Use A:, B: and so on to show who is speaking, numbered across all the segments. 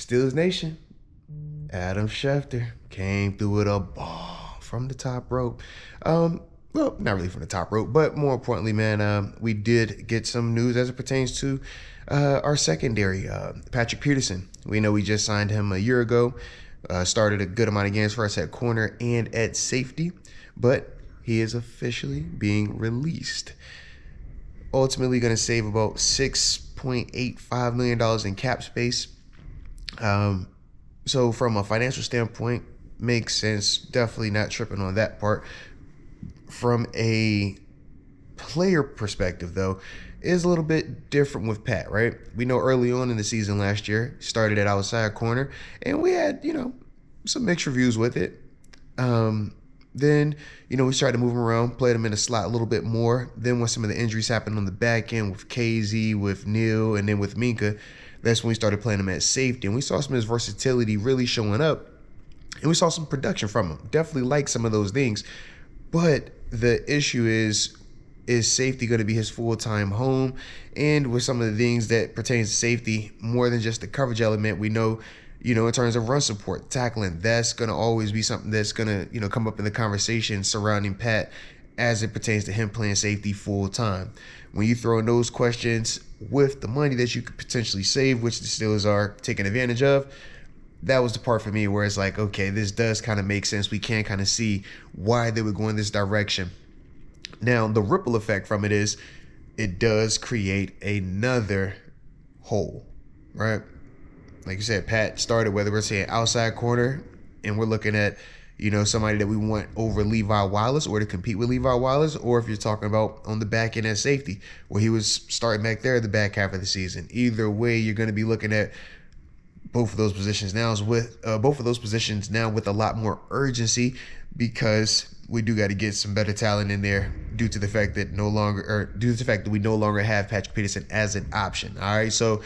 A: Steelers Nation, Adam Schefter came through with a ball from the top rope. Well, not really from the top rope, but more importantly, man, we did get some news as it pertains to our secondary, Patrick Peterson. We know we just signed him a year ago, started a good amount of games for us at corner and at safety, but he is officially being released. Ultimately going to save about $6.85 million in cap space. So from a financial standpoint, makes sense. Definitely not tripping on that part. From a player perspective, though, is a little bit different with Pat, right? We know early on in the season last year, started at outside corner, and we had, some mixed reviews with it. Then, we started to move him around, played him in the slot a little bit more. Then when some of the injuries happened on the back end with KZ, with Neal, and then with Minka, that's when we started playing him at safety. And we saw some of his versatility really showing up. And we saw some production from him. Definitely like some of those things. But the issue is safety going to be his full-time home? And with some of the things that pertains to safety, more than just the coverage element, we know, in terms of run support, tackling, that's going to always be something that's going to, come up in the conversation surrounding Pat as it pertains to him playing safety full-time. When you throw in those questions with the money that you could potentially save, which the Steelers are taking advantage of, that was the part for me where it's like, okay, this does kind of make sense. We can kind of see why they would go in this direction. Now, the ripple effect from it is it does create another hole, right? Like you said, Pat started, whether we're saying outside corner and we're looking at, somebody that we want over Levi Wallace or to compete with Levi Wallace, or if you're talking about on the back end at safety, where he was starting back there at the back half of the season. Either way, you're going to be looking at both of those positions now with a lot more urgency, because we do got to get some better talent in there due to the fact that we no longer have Patrick Peterson as an option. All right, so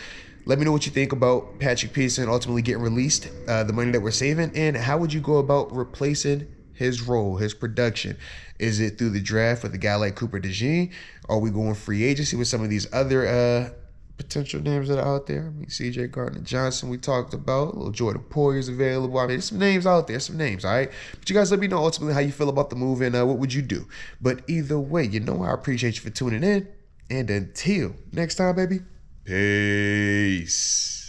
A: let me know what you think about Patrick Peterson ultimately getting released, the money that we're saving, and how would you go about replacing his role, his production? Is it through the draft with a guy like Cooper DeJean? Are we going free agency with some of these other potential names that are out there? I mean, C.J. Gardner-Johnson we talked about. Little Jordan Poyer's available. I mean, there's some names out there, all right? But you guys let me know ultimately how you feel about the move and what would you do. But either way, I appreciate you for tuning in. And until next time, baby, peace.